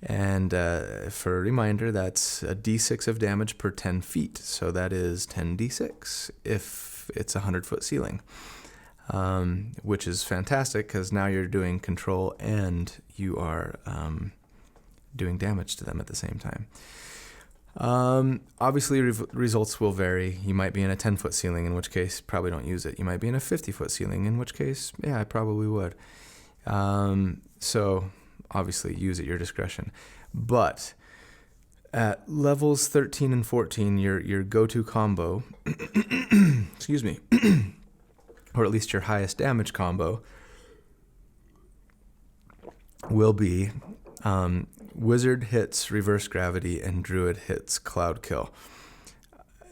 And for a reminder, that's a d6 of damage per 10 feet. So that is 10d6 if it's a 100-foot ceiling, which is fantastic because now you're doing control and you are doing damage to them at the same time. Obviously, results will vary. You might be in a 10-foot ceiling, in which case probably don't use it. You might be in a 50-foot ceiling, in which case, yeah, I probably would. So obviously use at your discretion. But at levels 13 and 14, your go-to combo, excuse me, or at least your highest damage combo, will be Wizard hits reverse gravity and Druid hits cloud kill.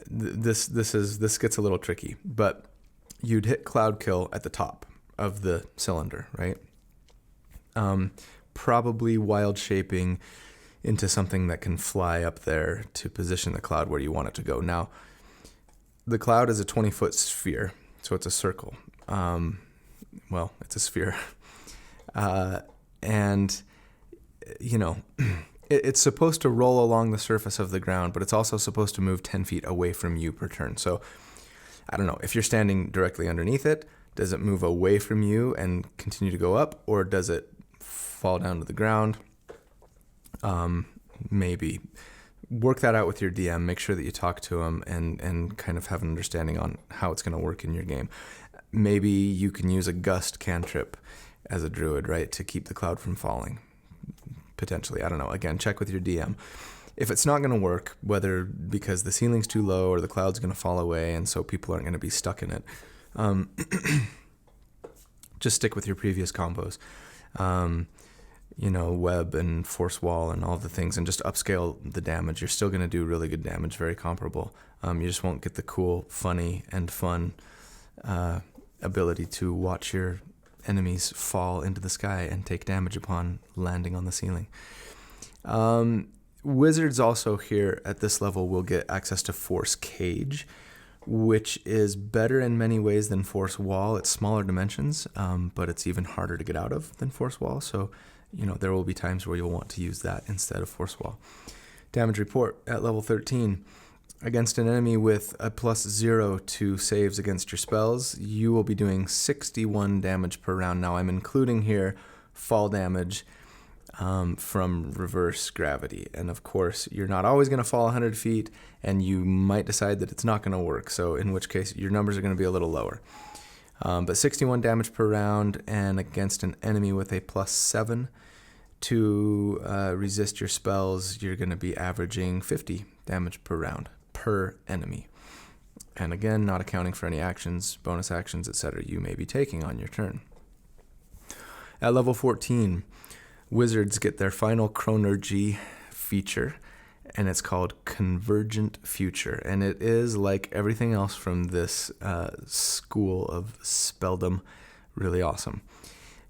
This gets a little tricky, but you'd hit cloud kill at the top of the cylinder, right? Probably wild shaping into something that can fly up there to position the cloud where you want it to go. Now, the cloud is a 20-foot sphere, so it's a circle. Well, it's a sphere. And, you know, it's supposed to roll along the surface of the ground, but it's also supposed to move 10 feet away from you per turn. So, I don't know, if you're standing directly underneath it, does it move away from you and continue to go up, or does it fall down to the ground? Maybe. Work that out with your DM. Make sure that you talk to him and kind of have an understanding on how it's going to work in your game. Maybe you can use a gust cantrip as a druid, right, to keep the cloud from falling. Potentially. I don't know. Again, check with your DM. If it's not going to work, whether because the ceiling's too low or the cloud's going to fall away and so people aren't going to be stuck in it, just stick with your previous combos. You know, web and force wall and all the things, and just upscale the damage. You're still going to do really good damage, very comparable. You just won't get the cool, funny, and fun ability to watch your enemies fall into the sky and take damage upon landing on the ceiling. Wizards also here at this level will get access to Force Cage, which is better in many ways than Force Wall. It's smaller dimensions, but it's even harder to get out of than Force Wall. So, you know, there will be times where you'll want to use that instead of Force Wall. Damage report at level 13. Against an enemy with a +0 to saves against your spells, you will be doing 61 damage per round. Now, I'm including here fall damage from reverse gravity. And of course, you're not always going to fall 100 feet, and you might decide that it's not going to work. So in which case, your numbers are going to be a little lower. But 61 damage per round, and against an enemy with a +7 to resist your spells, you're going to be averaging 50 damage per round per enemy. And again, not accounting for any actions, bonus actions, etc. you may be taking on your turn. At level 14, wizards get their final Chronurgy feature, and it's called Convergent Future. And it is, like everything else from this school of spelldom, really awesome.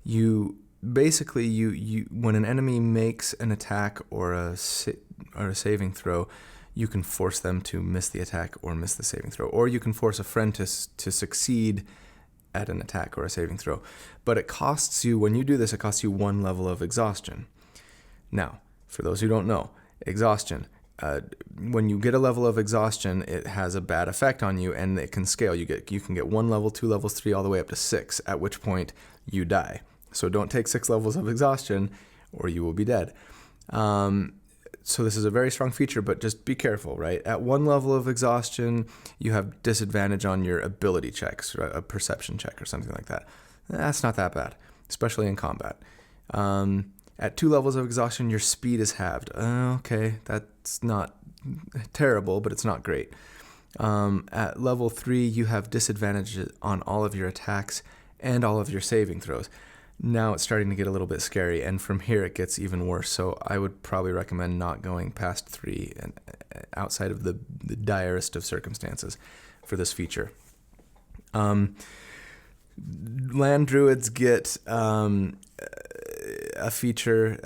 You when an enemy makes an attack or a saving throw, you can force them to miss the attack or miss the saving throw, or you can force a friend to succeed at an attack or a saving throw. But it costs you, when you do this, it costs you 1 level of exhaustion. Now, for those who don't know, exhaustion. When you get a level of exhaustion, it has a bad effect on you, and it can scale. You can get 1 level, 2 levels, 3, all the way up to 6, at which point you die. So don't take 6 levels of exhaustion, or you will be dead. So this is a very strong feature, but just be careful, right? At 1 level of exhaustion, you have disadvantage on your ability checks, right? A perception check or something like that. That's not that bad, especially in combat. At 2 levels of exhaustion, your speed is halved. Okay, that's not terrible, but it's not great. At level 3, you have disadvantage on all of your attacks and all of your saving throws. Now it's starting to get a little bit scary, and from here it gets even worse. So I would probably recommend not going past 3 and outside of the direst of circumstances for this feature. Land druids get a feature,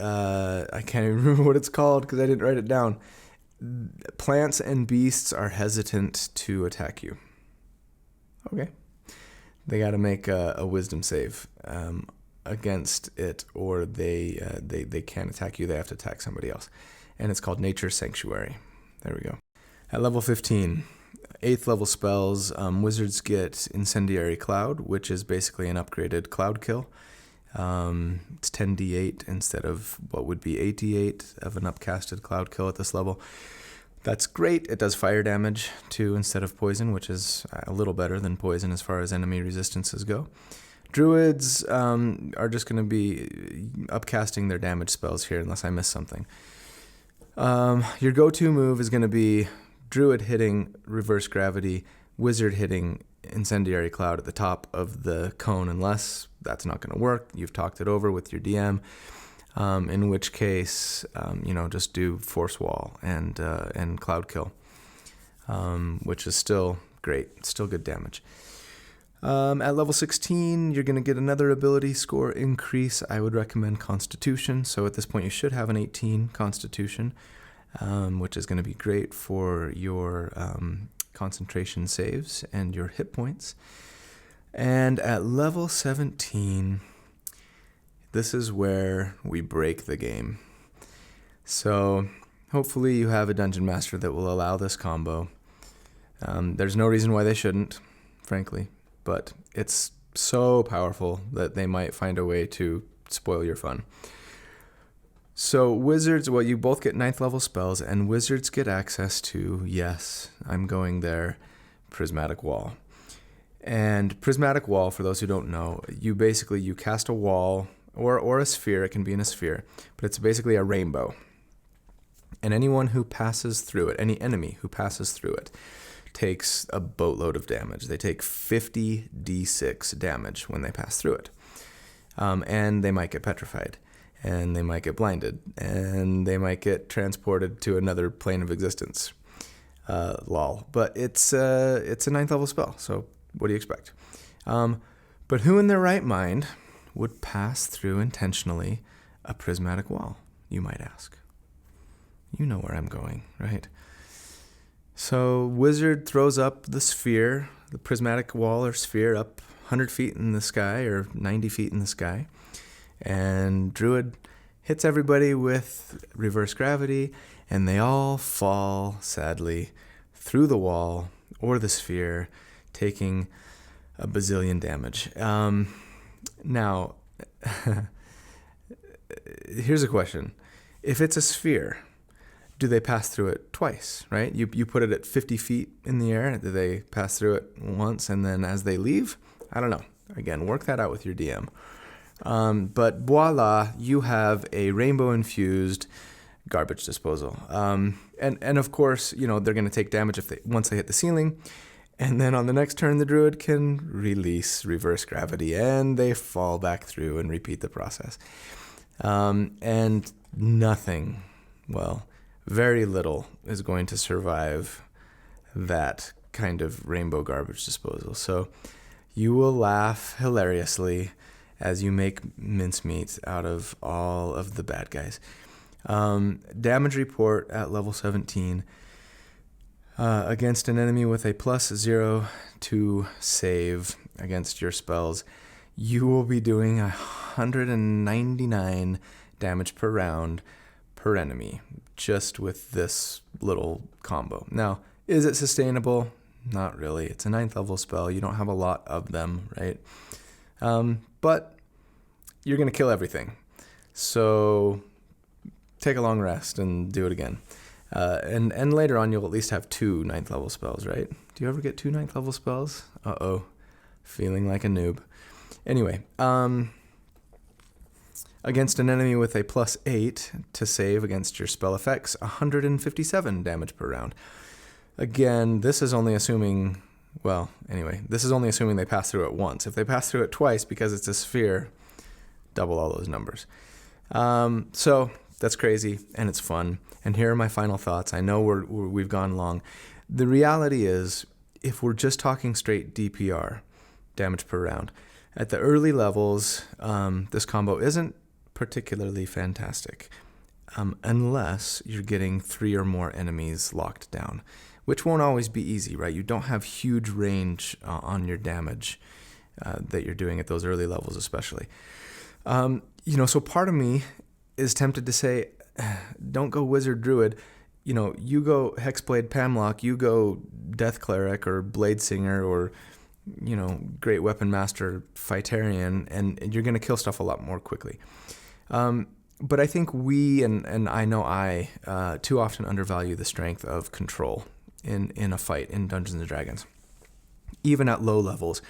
I can't even remember what it's called because I didn't write it down. Plants and beasts are hesitant to attack you. Okay. They got to make a wisdom save against it, or they can't attack you. They have to attack somebody else. And it's called Nature's Sanctuary. There we go. At level 15, 8th level spells, wizards get Incendiary Cloud, which is basically an upgraded cloud kill. It's 10d8 instead of what would be 8d8 of an upcasted cloud kill at this level. That's great. It does fire damage too instead of poison, which is a little better than poison as far as enemy resistances go. Druids are just going to be upcasting their damage spells here unless I miss something. Your go-to move is going to be Druid hitting Reverse Gravity, Wizard hitting Incendiary Cloud at the top of the cone, unless that's not going to work. You've talked it over with your DM, in which case, just do Force Wall and Cloud Kill, which is still great, still good damage. At level 16, you're going to get another ability score increase. I would recommend Constitution. So at this point, you should have an 18 Constitution, which is going to be great for your concentration saves and your hit points. And at level 17, this is where we break the game. So hopefully you have a dungeon master that will allow this combo. There's no reason why they shouldn't, frankly, but it's so powerful that they might find a way to spoil your fun. So wizards, well, you both get 9th level spells, and wizards get access to, yes, I'm going there, Prismatic Wall. And Prismatic Wall, for those who don't know, you cast a wall or a sphere. It can be in a sphere, but it's basically a rainbow. And anyone who passes through it, any enemy who passes through it, takes a boatload of damage. They take 50 d6 damage when they pass through it. And they might get petrified, and they might get blinded, and they might get transported to another plane of existence. Lol. But it's a 9th level spell, so what do you expect? But who in their right mind would pass through intentionally a prismatic wall, you might ask? You know where I'm going, right? So wizard throws up the sphere, the prismatic wall or sphere, up 100 feet in the sky or 90 feet in the sky. And Druid hits everybody with reverse gravity, and they all fall, sadly, through the wall or the sphere, taking a bazillion damage. Now, here's a question. If it's a sphere, do they pass through it twice, right? You put it at 50 feet in the air. Do they pass through it once and then as they leave? I don't know. Again, work that out with your DM. But voila, you have a rainbow-infused garbage disposal. And of course, they're going to take damage once they hit the ceiling. And then on the next turn, the druid can release reverse gravity, and they fall back through and repeat the process. And nothing, very little is going to survive that kind of rainbow garbage disposal. So you will laugh hilariously as you make mincemeat out of all of the bad guys. Damage report at level 17. Against an enemy with a +0 to save against your spells, you will be doing 199 damage per round per enemy, just with this little combo. Now, is it sustainable? Not really. It's a 9th level spell. You don't have a lot of them, right? But you're going to kill everything. So take a long rest and do it again. And later on, you'll at least have 2 9th level spells, right? Do you ever get 2 9th level spells? Uh-oh. Feeling like a noob. Anyway, against an enemy with a +8 to save against your spell effects, 157 damage per round. Again, this is only assuming, this is only assuming they pass through it once. If they pass through it twice because it's a sphere, double all those numbers. So that's crazy and it's fun. And here are my final thoughts. I know we've gone long. The reality is, if we're just talking straight DPR, damage per round, at the early levels, this combo isn't particularly fantastic, unless you're getting 3 or more enemies locked down, which won't always be easy, right? You don't have huge range on your damage that you're doing at those early levels, especially. So part of me is tempted to say, don't go Wizard Druid. You go Hexblade Pamlock, you go Death Cleric or Blade Singer or, Great Weapon Master Phytarian, and you're going to kill stuff a lot more quickly. But I think we, and I know too often undervalue the strength of control in a fight in Dungeons & Dragons. Even at low levels,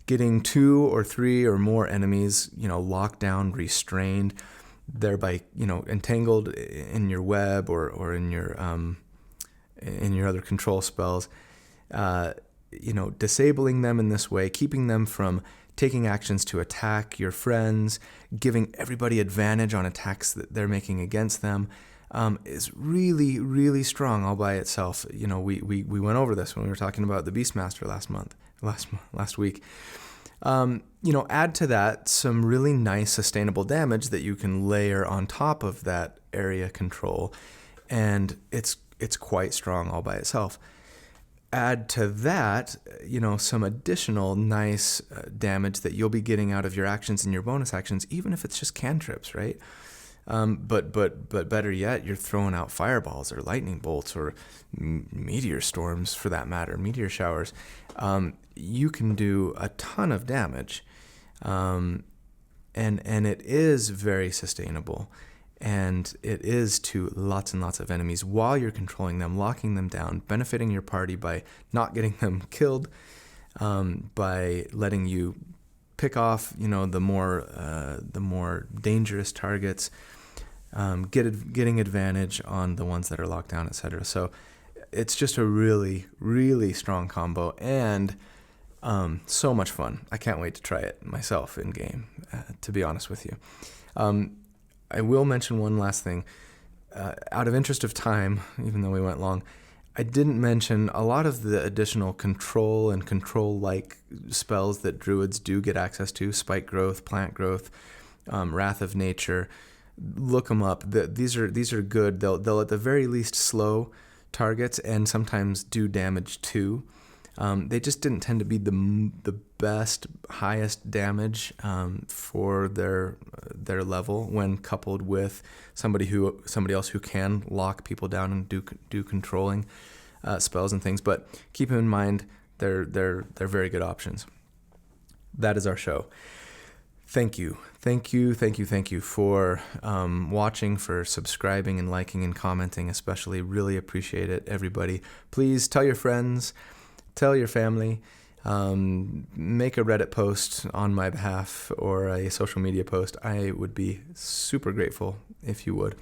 getting 2 or 3 or more enemies, locked down, restrained, thereby, entangled in your web or in your other control spells, disabling them in this way, keeping them from taking actions to attack your friends, giving everybody advantage on attacks that they're making against them, is really, really strong all by itself. We went over this when we were talking about the Beastmaster last week. Add to that some really nice sustainable damage that you can layer on top of that area control, and it's quite strong all by itself. Add to that, some additional nice damage that you'll be getting out of your actions and your bonus actions, even if it's just cantrips, right? But better yet, you're throwing out fireballs or lightning bolts or meteor storms, for that matter, meteor showers. You can do a ton of damage, and it is very sustainable. And it is to lots and lots of enemies while you're controlling them, locking them down, benefiting your party by not getting them killed, by letting you pick off, the more dangerous targets, getting advantage on the ones that are locked down, etc. So it's just a really, really strong combo and so much fun. I can't wait to try it myself in game, to be honest with you. I will mention one last thing. Out of interest of time, even though we went long, I didn't mention a lot of the additional control and control-like spells that druids do get access to: spike growth, plant growth, wrath of nature. Look them up. These are good. They'll at the very least slow targets and sometimes do damage too. They just didn't tend to be the best, highest damage for their level when coupled with somebody else who can lock people down and do controlling spells and things. But keep in mind, they're very good options. That is our show. Thank you for watching, for subscribing and liking and commenting, especially. Really appreciate it, everybody. Please tell your friends. Tell your family, make a Reddit post on my behalf or a social media post. I would be super grateful if you would.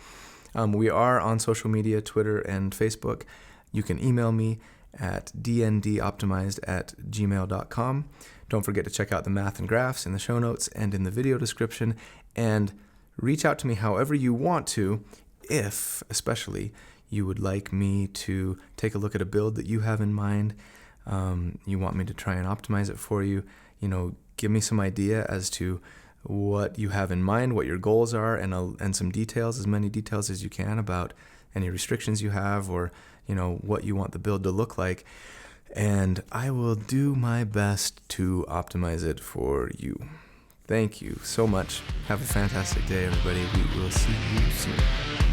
We are on social media, Twitter and Facebook. You can email me at dndoptimized@gmail.com. Don't forget to check out the math and graphs in the show notes and in the video description, and reach out to me however you want to, if especially you would like me to take a look at a build that you have in mind. You want me to try and optimize it for you, give me some idea as to what you have in mind, what your goals are, and some details, as many details as you can about any restrictions you have, or what you want the build to look like. And I will do my best to optimize it for you. Thank you so much. Have a fantastic day, everybody. We will see you soon.